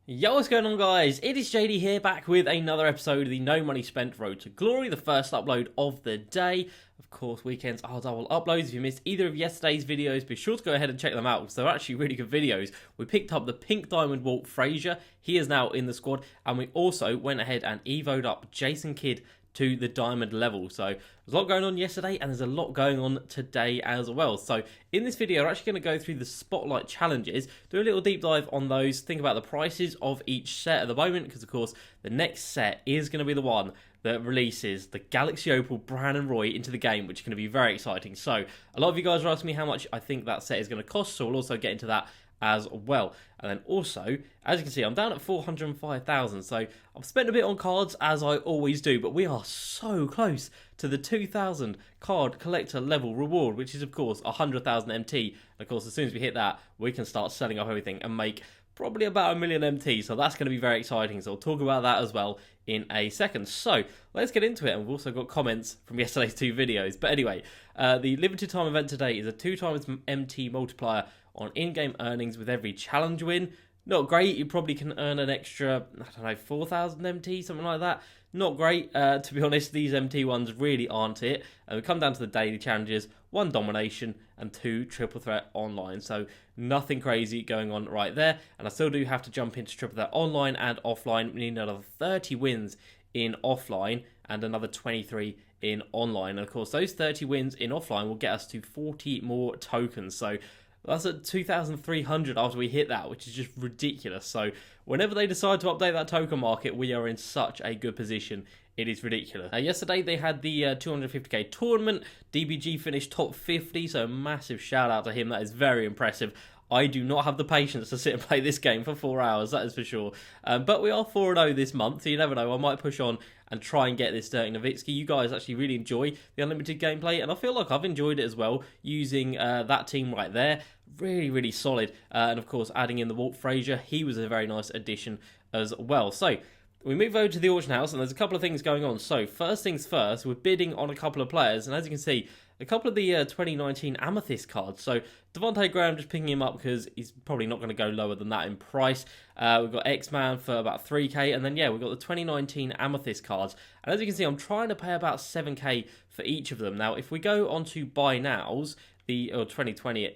Yo, what's going on, guys? It is JD here, back with another episode of the No Money Spent Road to Glory, the first upload of the day. Of course, weekends are double uploads. If you missed either of yesterday's videos, be sure to go ahead and check them out because they're actually really good videos. We picked up the Pink Diamond Walt Frazier. He is now in the squad, and we also went ahead and evoed up Jason Kidd to the diamond level. So there's a lot going on yesterday, and there's a lot going on today as well. So in this video, we're actually going to go through the spotlight challenges, do a little deep dive on those, think about the prices of each set at the moment, because of course the next set is going to be the one that releases the Galaxy Opal Brandon Roy into the game, which is going to be very exciting. So a lot of you guys are asking me how much I think that set is going to cost, so we'll also get into that as well. And then also, as you can see, I'm down at 405,000, so I've spent a bit on cards as I always do, but we are so close to the 2,000 card collector level reward, which is of course 100,000 MT. And of course, as soon as we hit that, we can start selling up everything and make probably about 1 million MT, so that's going to be very exciting. So I'll talk about that as well in a second. So let's get into it, and we've also got comments from yesterday's two videos. But anyway, the limited time event today is a 2x MT multiplier on in-game earnings with every challenge win. Not great. You probably can earn an extra, I don't know, 4,000 MT, something like that. Not great. To be honest, these MT ones really aren't it. We come down to the daily challenges, 1 domination and 2 triple threat online. So nothing crazy going on right there. And I still do have to jump into triple threat online and offline. We need another 30 wins in offline and another 23 in online. And of course, those 30 wins in offline will get us to 40 more tokens. So that's at 2,300 after we hit that, which is just ridiculous. So whenever they decide to update that token market, we are in such a good position. It is ridiculous. Yesterday, they had the 250k tournament. DBG finished top 50, so massive shout out to him. That is very impressive. I do not have the patience to sit and play this game for 4 hours, that is for sure. But we are 4-0 this month, so you never know. I might push on and try and get this Dirk Nowitzki. You guys actually really enjoy the unlimited gameplay, and I feel like I've enjoyed it as well, using that team right there. Really, really solid. And of course, adding in the Walt Frazier, he was a very nice addition as well. So we move over to the auction house, and there's a couple of things going on. So first things first, we're bidding on a couple of players, and as you can see, a couple of the 2019 Amethyst cards. So Devontae Graham, just picking him up because he's probably not going to go lower than that in price. We've got X-Man for about 3k, and then yeah, we've got the 2019 Amethyst cards. And as you can see, I'm trying to pay about 7k for each of them. Now, if we go on to buy nows, the 2020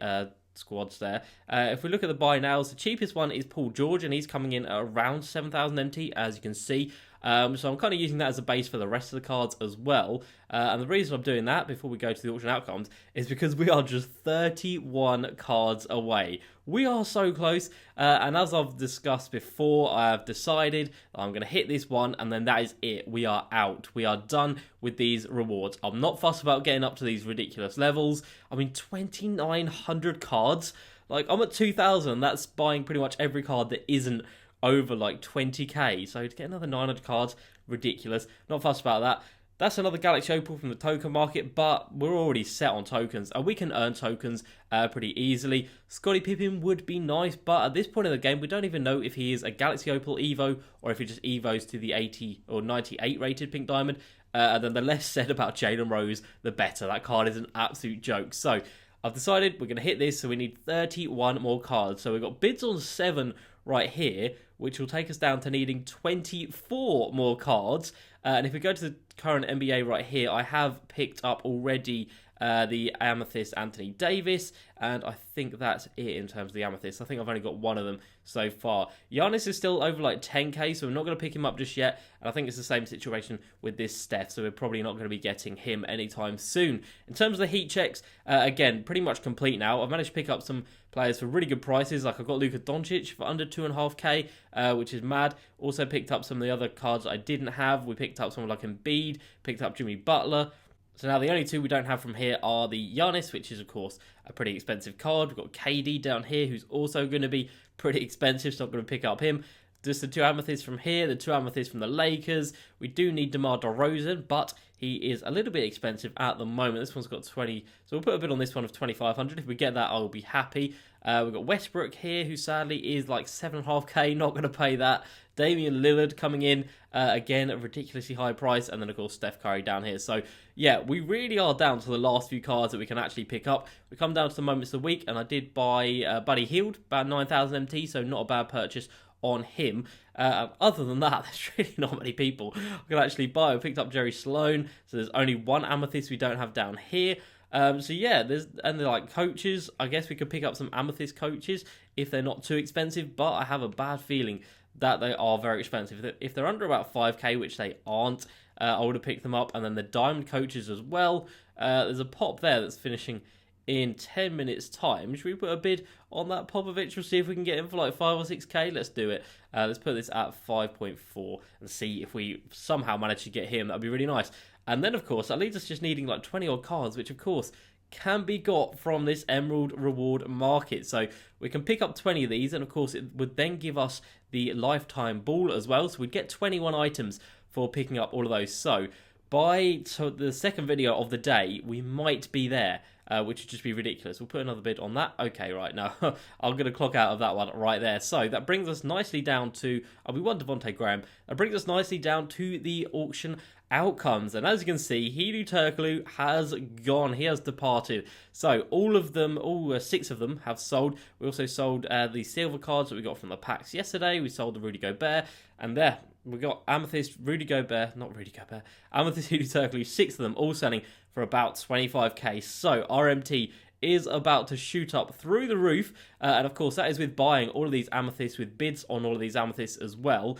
squads there. If we look at the buy nows, the cheapest one is Paul George, and he's coming in at around 7,000 MT, as you can see. So I'm kind of using that as a base for the rest of the cards as well. And the reason I'm doing that before we go to the auction outcomes is because we are just 31 cards away. We are so close. And as I've discussed before, I have decided that I'm going to hit this one, and then that is it. We are out. We are done with these rewards. I'm not fussed about getting up to these ridiculous levels. I mean, 2,900 cards. Like, I'm at 2,000. That's buying pretty much every card that isn't over like 20k, so to get another 900 cards, ridiculous. Not fussed about that. That's another Galaxy Opal from the token market, but we're already set on tokens, and we can earn tokens pretty easily. Scottie Pippen would be nice, but at this point in the game, we don't even know if he is a Galaxy Opal Evo, or if he just Evos to the 80 or 98 rated Pink Diamond. And then the less said about Jalen Rose, the better. That card is an absolute joke. So I've decided we're going to hit this, so we need 31 more cards. So we've got bids on 7 right here, which will take us down to needing 24 more cards. And if we go to the current NBA right here, I have picked up already the Amethyst Anthony Davis, and I think that's it in terms of the Amethyst. I think I've only got one of them so far. Giannis is still over like 10k, so we're not going to pick him up just yet, and I think it's the same situation with this Steph, so we're probably not going to be getting him anytime soon. In terms of the heat checks, again, pretty much complete now. I've managed to pick up some players for really good prices, like I've got Luka Doncic for under 2.5k, which is mad. Also picked up some of the other cards I didn't have. We picked up someone like Embiid, picked up Jimmy Butler. So now the only two we don't have from here are the Giannis, which is of course a pretty expensive card. We've got KD down here, who's also going to be pretty expensive, so I'm going to pick up him. Just the 2 Amethysts from here, the 2 Amethysts from the Lakers. We do need DeMar DeRozan, but he is a little bit expensive at the moment. This one's got 20, so we'll put a bid on this one of 2,500. If we get that, I'll be happy. We've got Westbrook here, who sadly is like 7.5k, not going to pay that. Damian Lillard coming in, again, a ridiculously high price. And then, of course, Steph Curry down here. So, yeah, we really are down to the last few cards that we can actually pick up. We come down to the moments of the week, and I did buy Buddy Hield, about 9,000 MT, so not a bad purchase on him. Other than that, there's really not many people I can actually buy. I picked up Jerry Sloan, so there's only one Amethyst we don't have down here. So yeah, they're like coaches. I guess we could pick up some Amethyst coaches if they're not too expensive, but I have a bad feeling that they are very expensive. If they're under about 5k, which they aren't, I would have picked them up. And then the diamond coaches as well. There's a pop there that's finishing in 10 minutes time. Should we put a bid on that Popovich? We'll see if we can get him for like 5 or 6k. Let's do it. Let's put this at 5.4 and see if we somehow manage to get him. That'd be really nice. And then, of course, that leaves us just needing like 20 odd cards, which, of course, can be got from this Emerald Reward Market. So we can pick up 20 of these, and, of course, it would then give us the Lifetime Ball as well. So we'd get 21 items for picking up all of those. So by the second video of the day, we might be there, which would just be ridiculous. We'll put another bid on that. Okay, right, now I'm going to clock out of that one right there. So that brings us nicely down to, we want Devontae Graham. That brings us nicely down to the auction outcomes, and as you can see, Hedo Turkoglu has gone. He has departed. So all of them, all 6 of them have sold. We also sold the silver cards that we got from the packs yesterday. We sold the Rudy Gobert, and there we got Amethyst, Amethyst, Hedo Turkoglu, 6 of them all selling for about 25k. So RMT is about to shoot up through the roof, and of course that is with buying all of these amethysts, with bids on all of these amethysts as well.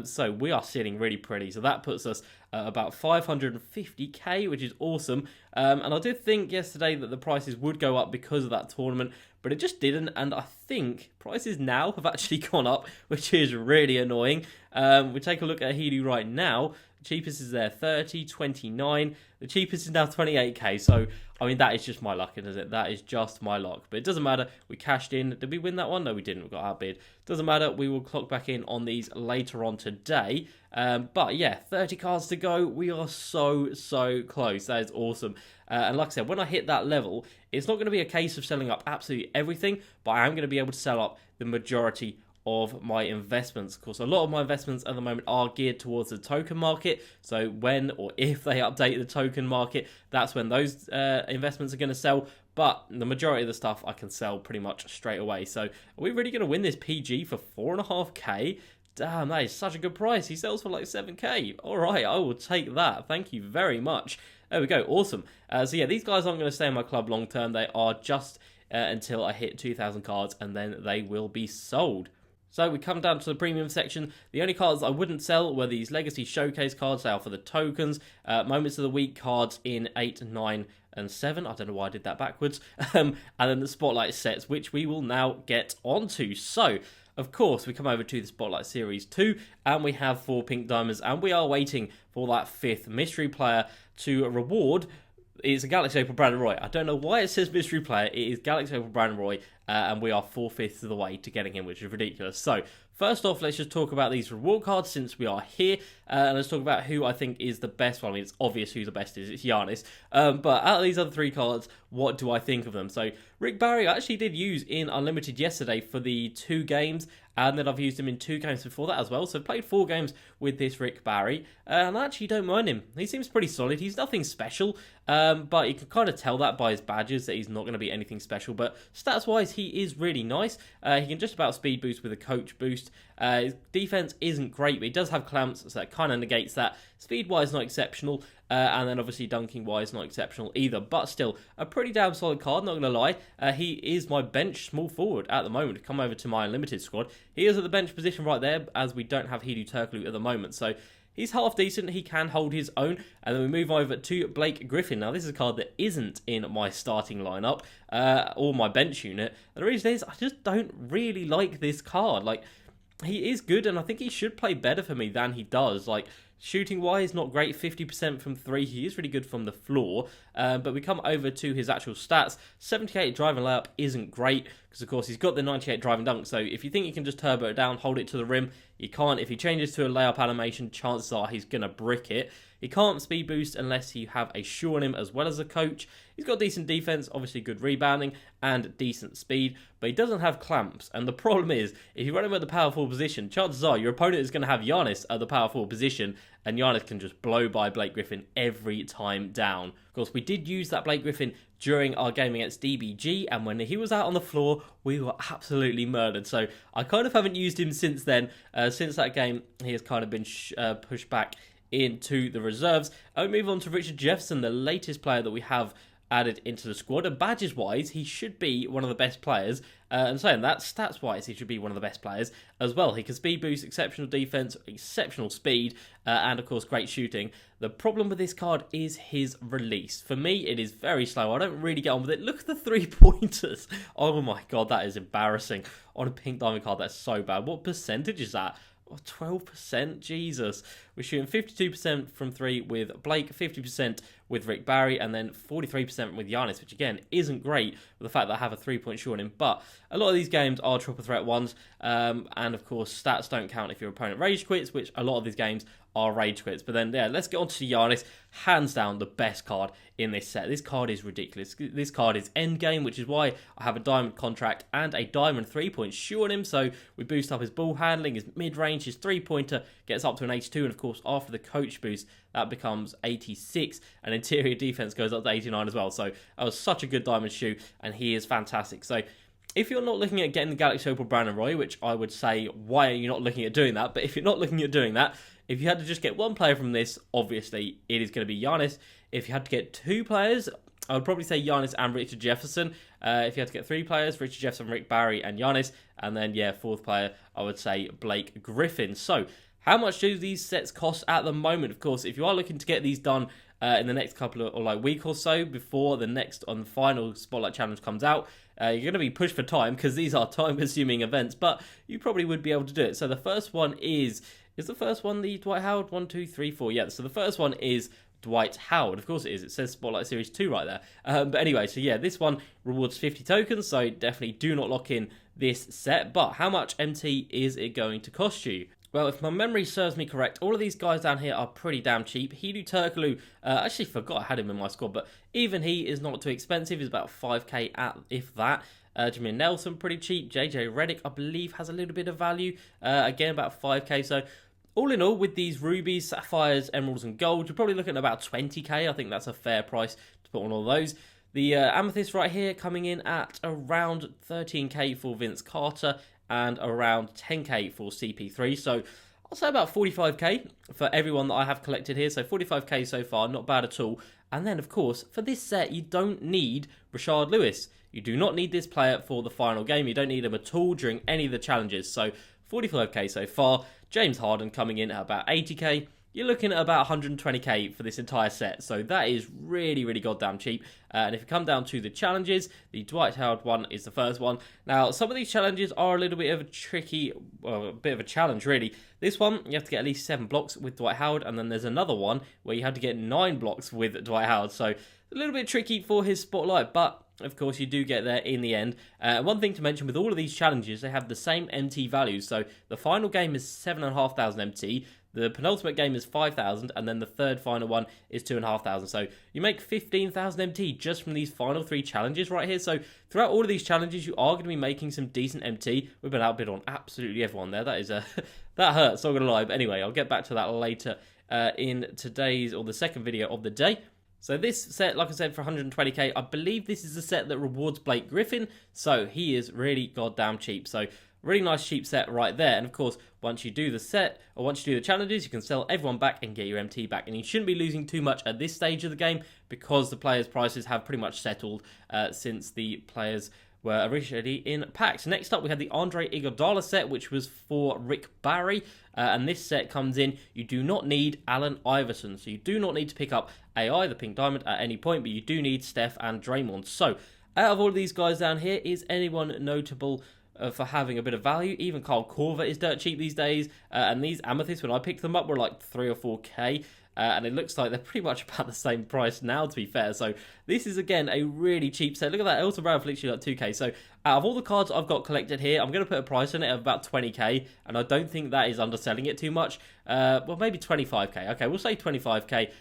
So we are sitting really pretty. So that puts us about 550k, which is awesome. And I did think yesterday that the prices would go up because of that tournament, but it just didn't. And I think prices now have actually gone up, which is really annoying. We take a look at Hedo right now. The cheapest is there 30, 29. The cheapest is now 28k. So I mean, that is just my luck, isn't it? That is just my luck. But it doesn't matter. We cashed in. Did we win that one? No, we didn't. We got outbid. Doesn't matter. We will clock back in on these later on today. But yeah, 30 cards to go. We are so close. That is awesome. And like I said, when I hit that level, it's not going to be a case of selling up absolutely everything, but I am going to be able to sell up the majority of my investments. Of course, a lot of my investments at the moment are geared towards the token market. So when or if they update the token market, that's when those investments are going to sell. But the majority of the stuff I can sell pretty much straight away. So are we really going to win this PG for 4.5k? Damn, that is such a good price. He sells for like 7k. All right, I will take that. Thank you very much. There we go. Awesome. So yeah, these guys aren't going to stay in my club long term. They are just until I hit 2,000 cards, and then they will be sold. So we come down to the premium section. The only cards I wouldn't sell were these Legacy Showcase cards. They are for the tokens. Moments of the Week cards in 8, 9, and 7. I don't know why I did that backwards. And then the Spotlight sets, which we will now get onto. So, of course, we come over to the Spotlight Series 2, and we have 4 pink diamonds, and we are waiting for that 5th mystery player to reward. It's a Galaxy Opal Brandon Roy. I don't know why it says mystery player. It is Galaxy Opal Brandon Roy, and we are 4/5 of the way to getting him, which is ridiculous. So, first off, let's just talk about these reward cards since we are here, and let's talk about who I think is the best one. I mean, it's obvious who the best is. It's Giannis. But out of these other 3 cards, what do I think of them? So, Rick Barry I actually did use in Unlimited yesterday for the 2 games, and then I've used him in 2 games before that as well. So I've played 4 games with this Rick Barry, and I actually don't mind him. He seems pretty solid. He's nothing special, but you can kind of tell that by his badges that he's not going to be anything special. But stats-wise, he is really nice. He can just about speed boost with a coach boost. His defense isn't great, but he does have clamps, so that kind of negates that. Speed-wise, not exceptional. And then obviously dunking-wise, not exceptional either. But still, a pretty damn solid card, not going to lie. He is my bench small forward at the moment. Come over to my Unlimited squad. He is at the bench position right there, as we don't have Hedo Turkoglu at the moment. So he's half decent. He can hold his own. And then we move over to Blake Griffin. Now, this is a card that isn't in my starting lineup or my bench unit. The reason is I just don't really like this card. Like, he is good, and I think he should play better for me than he does. Like, shooting-wise, not great. 50% from 3. He is really good from the floor. But we come over to his actual stats. 78 driving layup isn't great because, of course, he's got the 98 driving dunk. So if you think you can just turbo it down, hold it to the rim, you can't. If he changes to a layup animation, chances are he's going to brick it. He can't speed boost unless you have a shoe on him as well as a coach. He's got decent defense, obviously good rebounding, and decent speed, but he doesn't have clamps. And the problem is, if you run him at the power forward position, chances are your opponent is going to have Giannis at the power forward position, and Giannis can just blow by Blake Griffin every time down. Of course, we did use that Blake Griffin during our game against DBG, and when he was out on the floor, we were absolutely murdered. So I kind of haven't used him since then. Since that game, he has kind of been pushed back into the reserves. I move on to Richard Jefferson, the latest player that we have added into the squad, and badges wise he should be one of the best players, and saying that, stats wise he should be one of the best players as well. He can speed boost, exceptional defense, exceptional speed, and of course great shooting. The problem with this card is his release. For me it is very slow. I don't really get on with it. Look at the 3-pointers. Oh my god, that is embarrassing. On a pink diamond card, that's so bad. What percentage is that? 12%, Jesus. We're shooting 52% from 3 with Blake, 50% with Rick Barry, and then 43% with Giannis, which again isn't great with the fact that I have a 3-point shot on him. But a lot of these games are triple threat ones, and of course stats don't count if your opponent rage quits, which a lot of these games are rage quits. But then, yeah, let's get on to Giannis. Hands down the best card in this set. This card is ridiculous. This card is endgame, which is why I have a diamond contract and a diamond 3-point shoe on him. So we boost up his ball handling, his mid-range, his 3-pointer gets up to an 82, and of course after the coach boost that becomes 86, and interior defense goes up to 89 as well. So that was such a good diamond shoe, and he is fantastic. So if you're not looking at getting the Galaxy Opal Brandon Roy, which I would say, why are you not looking at doing that? But if you're not looking at doing that, if you had to just get one player from this, obviously it is going to be Giannis. If you had to get 2 players, I would probably say Giannis and Richard Jefferson. If you had to get 3 players, Richard Jefferson, Rick Barry, and Giannis. And then, yeah, 4th player, I would say Blake Griffin. So how much do these sets cost at the moment? Of course, if you are looking to get these done in the next couple of, or like week or so before the next on the final Spotlight Challenge comes out, you're going to be pushed for time because these are time-consuming events, but you probably would be able to do it. So the first one is the first one the Dwight Howard? 1, 2, 3, 4. Yeah, so the first one is Dwight Howard. Of course it is. It says Spotlight Series 2 right there. But anyway, so yeah, this one rewards 50 tokens, so definitely do not lock in this set. But how much MT is it going to cost you? Well, if my memory serves me correct, all of these guys down here are pretty damn cheap. Hidu Turkoglu, I actually forgot I had him in my squad, but even he is not too expensive. He's about 5k at, if that. Jameer Nelson, pretty cheap. JJ Redick, I believe, has a little bit of value. Again, about 5k. So all in all, with these rubies, sapphires, emeralds, and gold, you're probably looking at about 20k. I think that's a fair price to put on all those. The amethyst right here coming in at around 13k for Vince Carter and around 10k for CP3. So I'll say about 45k for everyone that I have collected here. So 45k so far, not bad at all. And then, of course, for this set, you don't need Rashard Lewis. You do not need this player for the final game. You don't need him at all during any of the challenges. So 45k so far. James Harden coming in at about 80k. You're looking at about 120k for this entire set. So that is really, really goddamn cheap. And if you come down to the challenges, the Dwight Howard one is the first one. Now, some of these challenges are a little bit of a tricky, well, a bit of a challenge, really. This one, you have to get at least 7 blocks with Dwight Howard. And then there's another one where you have to get 9 blocks with Dwight Howard. So a little bit tricky for his spotlight, but of course, you do get there in the end. One thing to mention, with all of these challenges, they have the same MT values. So the final game is 7,500 MT. The penultimate game is 5,000, and then the third final one is 2,500. So you make 15,000 MT just from these final 3 challenges right here. So throughout all of these challenges, you are going to be making some decent MT. We've been outbid on absolutely everyone there. That is that hurts, not going to lie. But anyway, I'll get back to that later in today's, or the second video of the day. So this set, like I said, for 120k, I believe this is the set that rewards Blake Griffin. So he is really goddamn cheap. So really nice cheap set right there. And of course, once you do the set, or once you do the challenges, you can sell everyone back and get your MT back. And you shouldn't be losing too much at this stage of the game because the players' prices have pretty much settled since the players were originally in packs. Next up, we had the Andre Iguodala set, which was for Rick Barry. And this set comes in, you do not need Allen Iverson. So you do not need to pick up AI, the pink diamond, at any point, but you do need Steph and Draymond. So out of all of these guys down here, is anyone notable for having a bit of value? Even Kyle Korver is dirt cheap these days. And these amethysts, when I picked them up, were like 3 or 4k. And it looks like they're pretty much about the same price now, to be fair. So this is, again, a really cheap set. Look at that. Elton Brown for literally like 2k. So out of all the cards I've got collected here, I'm going to put a price on it of about 20k. And I don't think that is underselling it too much. Well, maybe 25k. Okay, we'll say 25k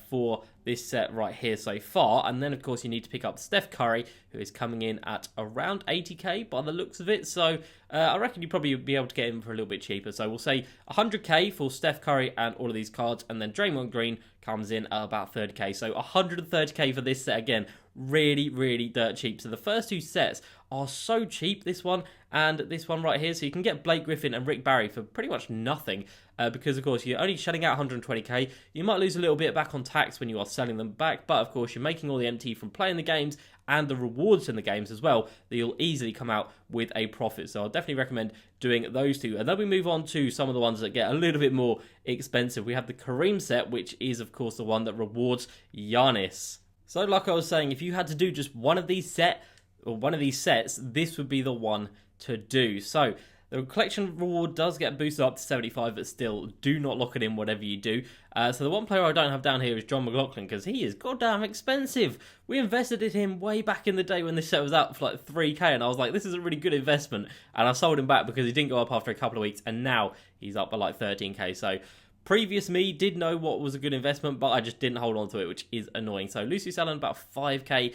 for this set right here so far. And then, of course, you need to pick up Steph Curry, who is coming in at around 80k by the looks of it. So I reckon you'd probably be able to get him for a little bit cheaper. So we'll say 100k for Steph Curry and all of these cards. And then Draymond Draymond Green comes in at about 30k. So 130k for this set again. Really, really dirt cheap. So the first two sets are so cheap, this one and this one right here. So you can get Blake Griffin and Rick Barry for pretty much nothing because, of course, you're only shelling out 120k. You might lose a little bit back on tax when you are selling them back, but, of course, you're making all the MT from playing the games and the rewards in the games as well, that you'll easily come out with a profit. So I'll definitely recommend doing those two. And then we move on to some of the ones that get a little bit more expensive. We have the Kareem set, which is, of course, the one that rewards Giannis. So like I was saying, if you had to do just one of these sets, this would be the one to do. So the collection reward does get boosted up to 75, but still, do not lock it in whatever you do. So the one player I don't have down here is John McLaughlin, because he is goddamn expensive. We invested in him way back in the day when this set was out for like 3k, and I was like, this is a really good investment. And I sold him back because he didn't go up after a couple of weeks, and now he's up by like 13k. So previous me did know what was a good investment, but I just didn't hold on to it, which is annoying. So Lucius Allen, about 5k.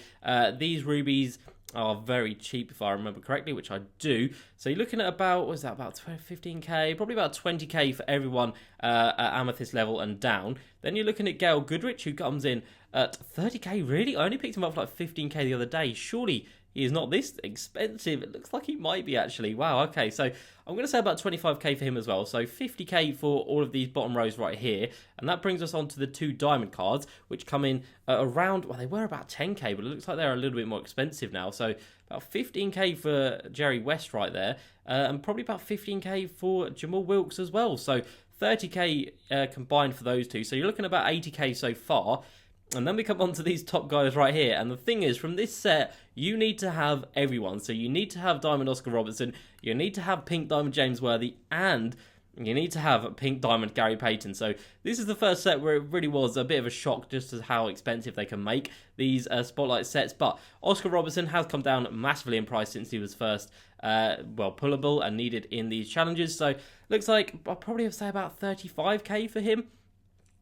These rubies are very cheap, if I remember correctly, which I do. So you're looking at about, what is that, about 15k? Probably about 20k for everyone at Amethyst level and down. Then you're looking at Gail Goodrich, who comes in at 30k. Really? I only picked him up for like 15k the other day. Surely he is not this expensive. It looks like he might be, actually. Wow, okay. So I'm going to say about 25k for him as well. So 50k for all of these bottom rows right here. And that brings us on to the 2 diamond cards, which come in around, well, they were about 10k, but it looks like they're a little bit more expensive now. So about 15k for Jerry West right there. And probably about 15k for Jamal Wilkes as well. So 30k combined for those two. So you're looking at about 80k so far. And then we come on to these top guys right here. And the thing is, from this set, you need to have everyone. So you need to have Diamond Oscar Robertson, you need to have Pink Diamond James Worthy, and you need to have Pink Diamond Gary Payton. So this is the first set where it really was a bit of a shock just as how expensive they can make these Spotlight sets. But Oscar Robertson has come down massively in price since he was first, pullable and needed in these challenges. So looks like I'll probably have to say about 35k for him.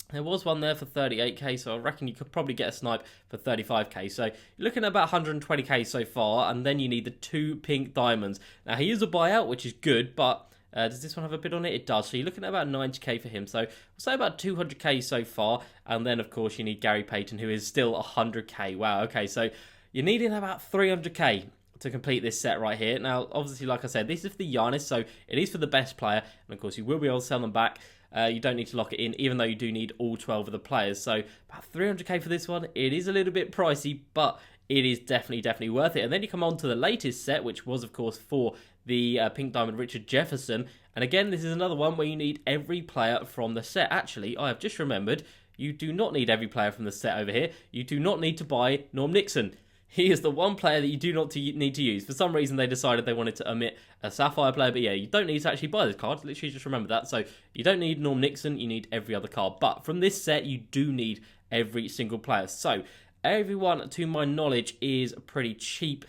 There was one there for 38k, so I reckon you could probably get a snipe for 35k. So you're looking at about 120k so far, and then you need the 2 pink diamonds. Now, he is a buyout, which is good, but does this one have a bid on it? It does. So you're looking at about 90k for him. So we'll say about 200k so far, and then, of course, you need Gary Payton, who is still 100k. Wow, okay, so you're needing about 300k to complete this set right here. Now, obviously, like I said, this is for the Giannis, so it is for the best player, and of course, you will be able to sell them back. You don't need to lock it in, even though you do need all 12 of the players. So about 300k for this one. It is a little bit pricey, but it is definitely worth it. And then you come on to the latest set, which was, of course, for the Pink Diamond Richard Jefferson. And again, this is another one where you need every player from the set. Actually, I have just remembered, you do not need every player from the set over here. You do not need to buy Norm Nixon. He is the one player that you do not need to use. For some reason, they decided they wanted to omit a Sapphire player. But yeah, you don't need to actually buy this card. Literally just remember that. So you don't need Norm Nixon. You need every other card. But from this set, you do need every single player. So everyone, to my knowledge, is pretty cheap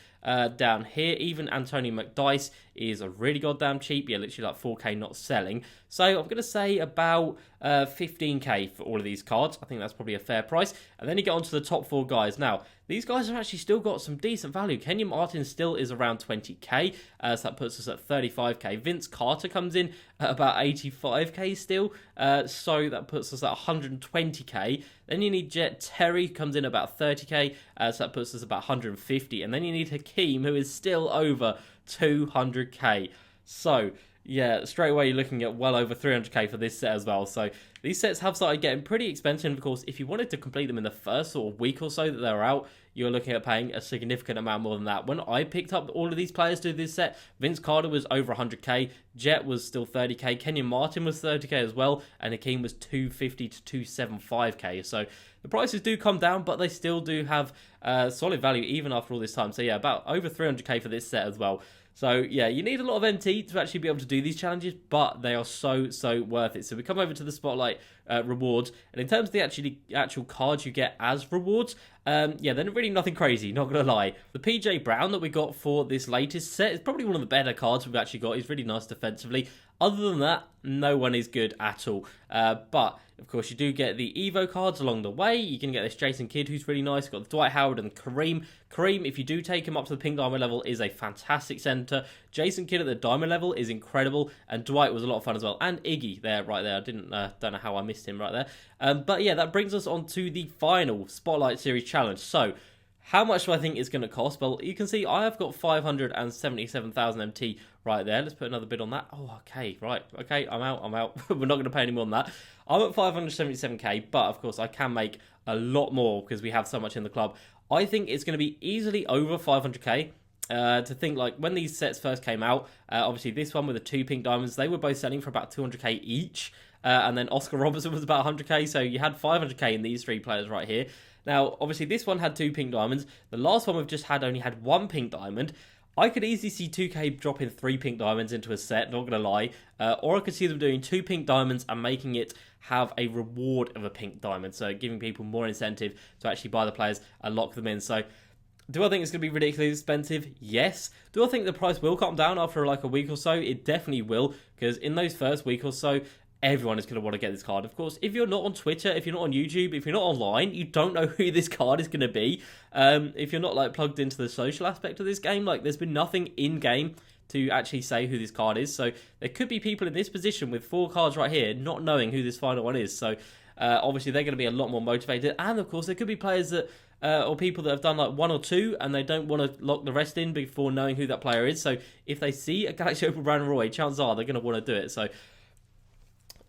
down here. Even Antonio McDice is a really goddamn cheap. Yeah, literally like 4k not selling. So I'm going to say about 15k for all of these cards. I think that's probably a fair price. And then you get on to the top 4 guys. Now, these guys have actually still got some decent value. Kenyon Martin still is around 20k, so that puts us at 35k. Vince Carter comes in at about 85k still, so that puts us at 120k. Then you need Jet Terry, comes in about 30k, so that puts us about 150. And then you need Hakeem, who is still over 200k. So yeah, straight away you're looking at well over 300k for this set as well. So these sets have started getting pretty expensive. Of course, if you wanted to complete them in the first sort of week or so that they're out, you're looking at paying a significant amount more than that. When I picked up all of these players to this set, Vince Carter was over 100k, Jet was still 30k, Kenyon Martin was 30k as well, and Hakeem was 250 to 275k. So the prices do come down, but they still do have solid value even after all this time. So yeah, about over 300k for this set as well. So yeah, you need a lot of MT to actually be able to do these challenges, but they are so worth it. So we come over to the Spotlight rewards, and in terms of the actual cards you get as rewards, yeah, they're really nothing crazy, not gonna lie. The PJ Brown that we got for this latest set is probably one of the better cards we've actually got. He's really nice defensively. Other than that, no one is good at all. But, of course, you do get the Evo cards along the way. You can get this Jason Kidd, who's really nice. You've got the Dwight Howard and Kareem. Kareem, if you do take him up to the pink diamond level, is a fantastic centre. Jason Kidd at the diamond level is incredible. And Dwight was a lot of fun as well. And Iggy there, right there. I don't know how I missed him right there. But yeah, that brings us on to the final Spotlight Series Challenge. So, how much do I think it's going to cost? Well, you can see I have got 577,000 MT right there. Let's put another bid on that. Oh, okay, right. Okay, I'm out. We're not going to pay any more than that. I'm at 577k, but of course I can make a lot more because we have so much in the club. I think it's going to be easily over 500k. To think, like, when these sets first came out, obviously this one with the 2 pink diamonds, they were both selling for about 200k each. And then Oscar Robertson was about 100k, so you had 500k in these 3 players right here. Now, obviously, this one had 2 pink diamonds. The last one we've just had only had 1 pink diamond. I could easily see 2K dropping 3 pink diamonds into a set, not going to lie. Or I could see them doing 2 pink diamonds and making it have a reward of a pink diamond. So giving people more incentive to actually buy the players and lock them in. So do I think it's going to be ridiculously expensive? Yes. Do I think the price will come down after like a week or so? It definitely will. Because in those first week or so, everyone is going to want to get this card. Of course, if you're not on Twitter, if you're not on YouTube, if you're not online, you don't know who this card is going to be. If you're not like plugged into the social aspect of this game, like there's been nothing in-game to actually say who this card is. So there could be people in this position with 4 cards right here not knowing who this final one is. So obviously they're going to be a lot more motivated. And of course, there could be players that or people that have done like 1 or 2 and they don't want to lock the rest in before knowing who that player is. So if they see a Galaxy Opal Brandon Roy, chances are they're going to want to do it. So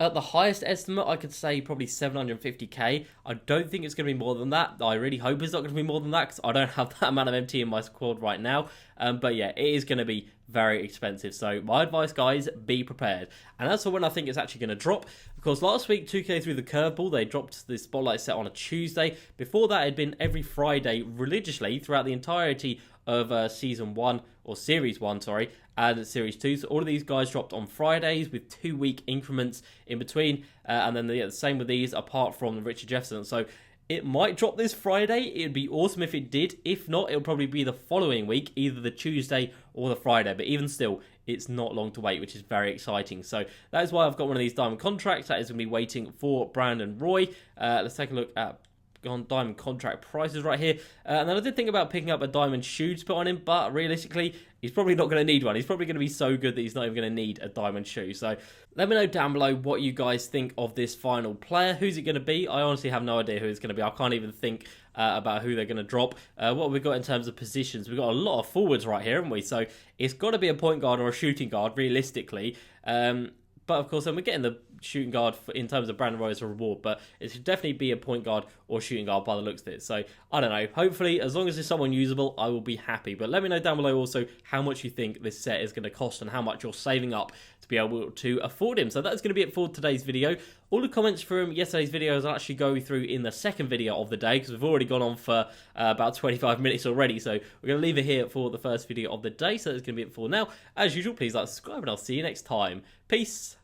at the highest estimate, I could say probably 750k. I don't think it's going to be more than that. I really hope it's not going to be more than that because I don't have that amount of MT in my squad right now. But yeah, it is going to be very expensive. So my advice, guys, be prepared. And that's when I think it's actually going to drop. Of course, last week, 2K threw the curveball. They dropped the Spotlight set on a Tuesday. Before that, it had been every Friday religiously throughout the entirety of Season 1, or Series 1, sorry, and Series 2. So all of these guys dropped on Fridays with 2-week increments in between. And then the same with these, apart from the Richard Jefferson. So it might drop this Friday. It'd be awesome if it did. If not, it'll probably be the following week, either the Tuesday or the Friday. But even still, it's not long to wait, which is very exciting. So that is why I've got one of these diamond contracts. That is going to be waiting for Brandon Roy. Let's take a look at on diamond contract prices right here. And then I did think about picking up a diamond shoe to put on him, but realistically, he's probably not going to need one. He's probably going to be so good that he's not even going to need a diamond shoe. So let me know down below what you guys think of this final player. Who's it going to be? I honestly have no idea who it's going to be. I can't even think about who they're going to drop. What have we got in terms of positions? We've got a lot of forwards right here, haven't we? So it's got to be a point guard or a shooting guard, realistically. But of course, then we're getting the shooting guard in terms of Brandon Roy as a reward, but it should definitely be a point guard or shooting guard by the looks of it. So I don't know. Hopefully, as long as there's someone usable, I will be happy. But let me know down below also how much you think this set is going to cost and how much you're saving up to be able to afford him. So that's going to be it for today's video. All the comments from yesterday's videos I'll actually go through in the second video of the day because we've already gone on for about 25 minutes already. So we're going to leave it here for the first video of the day. So that's going to be it for now. As usual, please like, subscribe, and I'll see you next time. Peace.